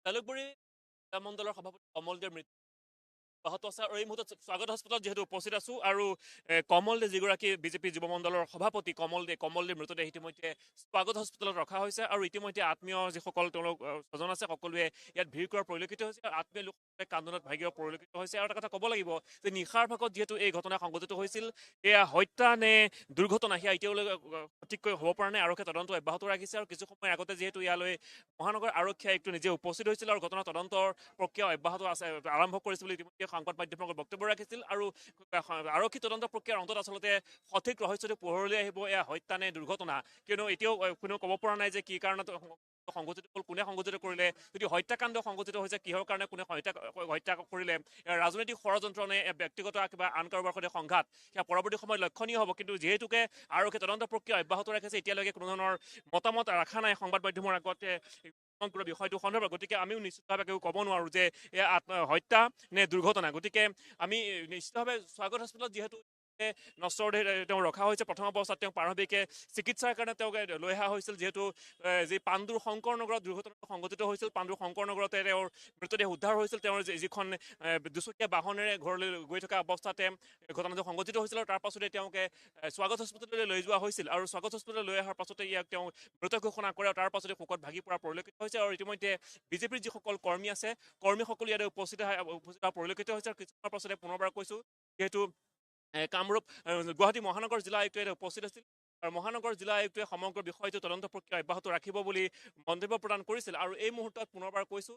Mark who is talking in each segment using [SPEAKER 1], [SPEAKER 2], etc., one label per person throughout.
[SPEAKER 1] জালুকবাৰী মণ্ডলৰ সভাপতি কমল দেৰ মৃত্যু অব্যাহত আছে আৰু এই মুহূৰ্তত স্বাগত হস্পিটেলত যিহেতু উপস্থিত আছো আৰু কমল দে যিগৰাকী বিজেপি যুৱ মণ্ডলৰ সভাপতি কমল দে মৃতদেহ ইতিমধ্যে স্বাগত হস্পিটেলত ৰখা হৈছে আৰু ইতিমধ্যে আত্মীয় যিসকল তেওঁলোক স্বজন আছে সকলোৱে ইয়াত ভিৰ কৰা পৰিলক্ষিত হৈছে আৰু আত্মীয় লোকসকলে কান্দোনত ভাগিব পৰিলক্ষিত হৈছে আৰু এটা কথা ক'ব লাগিব যে নিশাৰ ভাগত যিহেতু এই ঘটনা সংঘটিত হৈছিল এয়া হত্যা নে দুৰ্ঘটনা সেয়া এতিয়ালৈকে সঠিককৈ হ'ব পৰা নাই আৰক্ষীয়ে তদন্ত অব্যাহত ৰাখিছে আৰু কিছু সময় আগতে যিহেতু ইয়ালৈ মহানগৰ আৰক্ষী আয়ুক্ত নিজে উপস্থিত হৈছিল আৰু ঘটনা তদন্তৰ প্ৰক্ৰিয়া অব্যাহত আছে আৰম্ভ কৰিছে বুলি ইতিমধ্যে সংবাদ মাধ্যমৰ বক্তব্য ৰাখিছিল আৰু আৰক্ষী তদন্ত প্ৰক্ৰিয়াৰ অন্তত আচলতে সঠিক ৰহস্যটো পোহৰলৈ আহিব এয়া হত্যা নে দুৰ্ঘটনা কিয়নো এতিয়াও কোনেও ক'ব পৰা নাই যে কি কাৰণত সংঘটিত হ'ল কোনে সংঘটিত কৰিলে যদি হত্যাকাণ্ড সংঘটিত হৈছে কিহৰ কাৰণে কোনে হত্যা কৰিলে ৰাজনৈতিক ষড়যন্ত্ৰ নে ব্যক্তিগত কিবা আন কাৰোবাৰ সৈতে সংঘাত সেয়া পৰৱৰ্তী সময়ত লক্ষণীয় হ'ব কিন্তু যিহেতুকে আৰক্ষী তদন্ত প্ৰক্ৰিয়া অব্যাহত ৰাখিছে এতিয়ালৈকে কোনো ধৰণৰ মতামত ৰখা নাই সংবাদ মাধ্যমৰ আগতে সমগ্ৰ বিষয়টো সন্দৰ্ভত গতিকে আমিও নিশ্চিতভাৱে কেউ ক'ব নোৱাৰোঁ যে এয়া হত্যা নে দুৰ্ঘটনা গতিকে আমি নিশ্চিতভাৱে স্বাগত হস্পিটেলত যিহেতু নশ্বৰ তেওঁ ৰখা হৈছে প্ৰথম অৱস্থাত তেওঁক প্ৰাৰম্ভিকে চিকিৎসাৰ কাৰণে তেওঁক লৈ অহা হৈছিল যিহেতু যি পাণ্ডুৰ শংকৰ নগৰত দুৰ্ঘটনাটো সংঘটিত হৈছিল পাণ্ডুৰ শংকৰ নগৰতে তেওঁৰ মৃতদেহ উদ্ধাৰ হৈছিল তেওঁৰ যিখন দুচকীয়া বাহনেৰে ঘৰলৈ গৈ থকা অৱস্থাতে ঘটনাটো সংঘটিত হৈছিল আৰু তাৰ পাছতে তেওঁকে স্বাগত হস্পিটেললৈ লৈ যোৱা হৈছিল আৰু স্বাগত হস্পিটেললৈ লৈ অহাৰ পাছতে ইয়াক তেওঁ মৃত ঘোষণা কৰে আৰু তাৰ পাছতে শোকত ভাগি পৰা পৰিলক্ষিত হৈছে আৰু ইতিমধ্যে বিজেপিৰ যিসকল কৰ্মী আছে কৰ্মীসকল ইয়াতে উপস্থিত হোৱা পৰিলক্ষিত হৈছে আৰু কিছুমানৰ পাছতে পুনৰবাৰ কৈছোঁ যিহেতু কামৰূপ গুৱাহাটী মহানগৰ জিলা আয়ুক্ত উপস্থিত আছিল আৰু মহানগৰ জিলা আয়ুক্তই সমগ্ৰ বিষয়টো তদন্ত প্ৰক্ৰিয়া অব্যাহত ৰাখিব বুলি মন্তব্য প্ৰদান কৰিছিল আৰু এই মুহূৰ্তত পুনৰবাৰ কৈছোঁ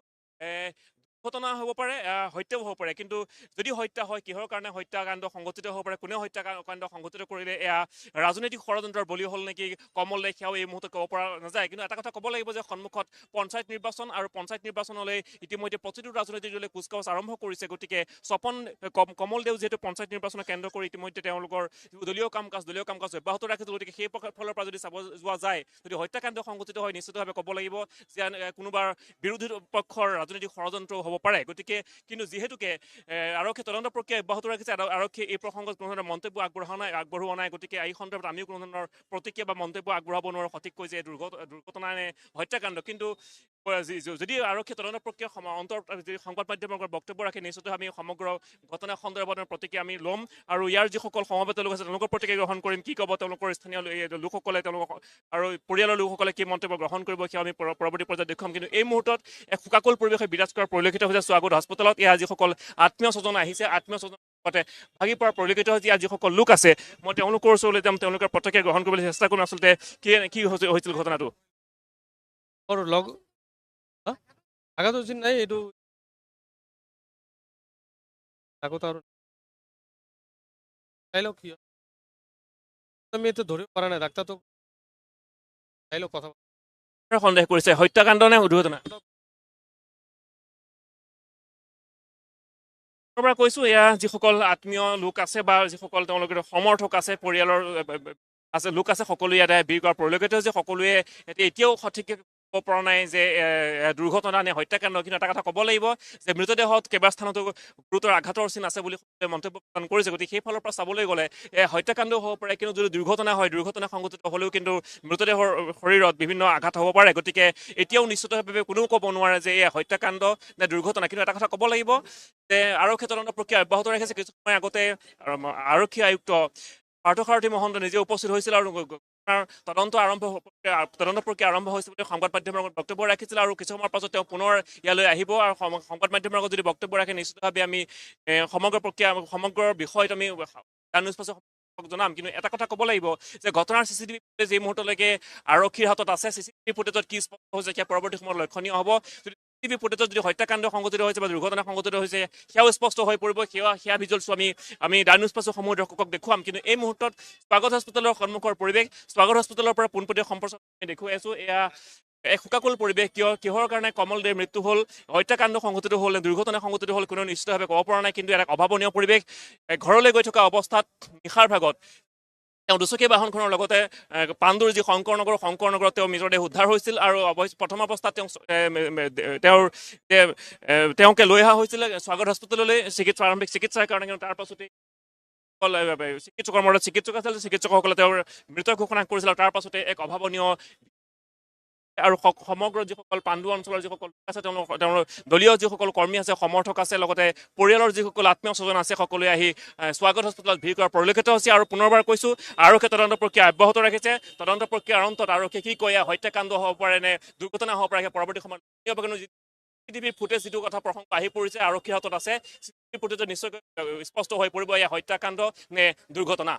[SPEAKER 1] ঘটনা হ'ব পাৰে হত্যাও হ'ব পাৰে কিন্তু যদি হত্যা হয় কিহৰ কাৰণে হত্যাকাণ্ড সংঘটিত হ'ব পাৰে কোনে হত্যাকাণ্ড সংঘটিত কৰিলে এয়া ৰাজনৈতিক ষড়যন্ত্ৰৰ বলি হ'ল নেকি কমল দে সেয়াও এই মুহূৰ্তত ক'ব পৰা নাযায় কিন্তু এটা কথা ক'ব লাগিব যে সন্মুখত পঞ্চায়ত নিৰ্বাচন আৰু পঞ্চায়ত নিৰ্বাচনলৈ ইতিমধ্যে প্ৰতিটো ৰাজনৈতিক দলে কুচকাৱাজ আৰম্ভ কৰিছে গতিকে স্বপন কমল দেও যিহেতু পঞ্চায়ত নিৰ্বাচনক কেন্দ্ৰ কৰি ইতিমধ্যে তেওঁলোকৰ দলীয় কাম কাজ অব্যাহত ৰাখিছে গতিকে সেই ফালৰ পৰা যদি চাব যোৱা যায় যদি হত্যাকাণ্ড সংঘটিত হয় নিশ্চিতভাৱে ক'ব লাগিব যে কোনোবাৰ বিৰোধী পক্ষৰ ৰাজনৈতিক ষড়যন্ত্ৰ হ'ব পাৰে গতিকে কিন্তু যিহেতুকে আৰক্ষী তদন্ত প্ৰক্ৰিয়া অব্যাহত ৰাখিছে আৰক্ষীয়ে এই প্ৰসংগত কোনো ধৰণৰ মন্তব্য আগবঢ়োৱা নাই গতিকে এই সন্দৰ্ভত আমিও কোনো ধৰণৰ প্ৰতিক্ৰিয়া বা মন্তব্য আগবঢ়াব নোৱাৰোঁ সঠিককৈ যে দুৰ্ঘটনা নে হত্যাকাণ্ড কিন্তু যদি আৰক্ষী তদন্ত প্ৰক্ৰিয়া যদি সংবাদ মাধ্যমৰ বক্তব্য ৰাখে নিশ্চিত আমি সমগ্ৰ ঘটনা সন্দৰ্ভত প্ৰতিক্ৰিয়া আমি ল'ম আৰু ইয়াৰ যিসকল সমবেত লোক আছে তেওঁলোকৰ প্ৰতিক্ৰিয়া গ্ৰহণ কৰিম কি ক'ব তেওঁলোকৰ স্থানীয় লোকসকলে তেওঁলোকক আৰু পৰিয়ালৰ লোকসকলে কি মন্তব্য গ্ৰহণ কৰিব সেয়া আমি পৰৱৰ্তী পৰ্যায়ত দেখুৱাম কিন্তু এই মুহূৰ্তত এক শোকাকুল পৰিৱেশে বিৰাজ কৰাৰ পৰিলক্ষিত হৈছে স্বাগত হস্পিটেলত এয়া যিসকল আত্মীয় স্বজন আহিছে আত্মীয় স্বজন ভাগি পৰা পৰিলক্ষিত হৈছে ইয়াত যিসকল লোক আছে মই তেওঁলোকৰ ওচৰলৈ যাম তেওঁলোকৰ প্ৰতিক্ৰিয়া গ্ৰহণ কৰিবলৈ চেষ্টা কৰিম আচলতে কি হৈছিল ঘটনাটো
[SPEAKER 2] লগ আঘাত হৈছিল নাই এইটো আগত আৰু চাই লওক কি হয়। আমি এইটো ধৰিব পৰা নাই ডাক্তাৰটো চাই লওক কথা
[SPEAKER 1] সন্দেহ কৰিছে হত্যাকাণ্ড নে দুৰ্ঘটনা পৰা কৈছোঁ এয়া যিসকল আত্মীয় লোক আছে বা যিসকল তেওঁলোকৰ সমৰ্থক আছে পৰিয়ালৰ আছে লোক আছে সকলোৱে ইয়াতে ভিৰ কৰা পৰিলক্ষিত হৈছে সকলোৱে এতিয়াও সঠিককৈ ক'ব পৰা নাই যে দুৰ্ঘটনা নে হত্যাকাণ্ড কিন্তু এটা কথা ক'ব লাগিব যে মৃতদেহত কেইবা স্থানতো গুৰুতৰ আঘাতৰ চিন আছে বুলি মন্তব্য প্ৰদান কৰিছে গতিকে সেইফালৰ পৰা চাবলৈ গ'লে হত্যাকাণ্ডও হ'ব পাৰে কিন্তু যদি দুৰ্ঘটনা হয় দুৰ্ঘটনা সংঘটিত হ'লেও কিন্তু মৃতদেহৰ শৰীৰত বিভিন্ন আঘাত হ'ব পাৰে গতিকে এতিয়াও নিশ্চিতভাৱে কোনেও ক'ব নোৱাৰে যে এই হত্যাকাণ্ড নে দুৰ্ঘটনা কিন্তু এটা কথা ক'ব লাগিব যে আৰক্ষী তদন্ত প্ৰক্ৰিয়া অব্যাহত ৰাখিছে কিছু সময় আগতে আৰক্ষী আয়ুক্ত পাৰ্থসাৰথী মহন্ত নিজে উপস্থিত হৈছিল আৰু তদন্ত প্ৰক্ৰিয়া আৰম্ভ হৈছে বুলি সংবাদ মাধ্যমৰ আগত বক্তব্য ৰাখিছিল আৰু কিছু সময়ৰ পাছত তেওঁ পুনৰ ইয়ালৈ আহিব আৰু সংবাদ মাধ্যমৰ আগত যদি বক্তব্য ৰাখে নিশ্চিতভাৱে আমি সমগ্ৰ বিষয়ত আমি নিউজ পাছত জনাম কিন্তু এটা কথা ক'ব লাগিব যে ঘটনাৰ চিচিটিভি ফুটেজ এই মুহূৰ্তলৈকে আৰক্ষীৰ হাতত আছে চিচিটিভি ফুটেজত কি স্পষ্ট হৈছে সেয়া পৰৱৰ্তী সময়ত লক্ষণীয় হ'ব চিচিটিভি ফুটেজত যদি হত্যাকাণ্ড সংঘটিত হৈছে বা দুৰ্ঘটনা সংঘটিত হৈছে সেয়াও স্পষ্ট হৈ পৰিব সেয়া ভিজুৱেলছো আমি নিউজ পাছৰ দৰ্শকক দেখুৱাম কিন্তু এই মুহূৰ্তত স্বাগত হস্পিটেলৰ সন্মুখৰ পৰিৱেশ স্বাগত হস্পিটেলৰ পৰা পোনপটীয়া সম্প্ৰচাৰ দেখুৱাই আছোঁ এয়া এক শোকাকুল পৰিৱেশ কিহৰ কাৰণে কমল দেৰ মৃত্যু হ'ল হত্যাকাণ্ড সংঘটিত হ'ল দুৰ্ঘটনা সংঘটিত হ'ল কোনেও নিশ্চিতভাৱে ক'ব পৰা নাই কিন্তু এটা অভাৱনীয় পৰিৱেশ ঘৰলৈ গৈ থকা অৱস্থাত নিশাৰ ভাগত তেওঁ দুচকীয়া বাহনখনৰ লগতে পাণ্ডুৰ যি শংকৰ নগৰত তেওঁ মৃতদেহ উদ্ধাৰ হৈছিল আৰু প্ৰথম অৱস্থাত তেওঁকে লৈ অহা হৈছিলে স্বাগত হস্পিটেললৈ প্ৰাৰম্ভিক চিকিৎসাৰ কাৰণে কিন্তু তাৰ পাছতে চিকিৎসকৰ মৰত চিকিৎসক আছিল চিকিৎসকসকলে তেওঁৰ মৃত ঘোষণা কৰিছিল আৰু তাৰ পাছতে এক অভাৱনীয় আৰু সমগ্ৰ যিসকল পাণ্ডু অঞ্চলৰ যিসকল লোক আছে তেওঁৰ দলীয় যিসকল কৰ্মী আছে সমৰ্থক আছে লগতে পৰিয়ালৰ যিসকল আত্মীয় স্বজন আছে সকলোৱে আহি স্বাগত হস্পিটেলত ভিৰ কৰা পৰিলক্ষিত হৈছে আৰু পুনৰবাৰ কৈছোঁ আৰক্ষীয়ে তদন্ত প্ৰক্ৰিয়া অব্যাহত ৰাখিছে তদন্ত প্ৰক্ৰিয়াৰ অন্তত আৰক্ষীয়ে কি কয় হত্যাকাণ্ড হ'ব পাৰে নে দুৰ্ঘটনা হ'ব পাৰে পৰৱৰ্তী সময়ত চিচিটিভিৰ ফুটেজ যিটো কথা প্ৰসংগ আহি পৰিছে আৰক্ষীৰ হাতত আছে চিচিটিভি ফুটেজত নিশ্চয়কৈ স্পষ্ট হৈ পৰিব এয়া হত্যাকাণ্ড নে দুৰ্ঘটনা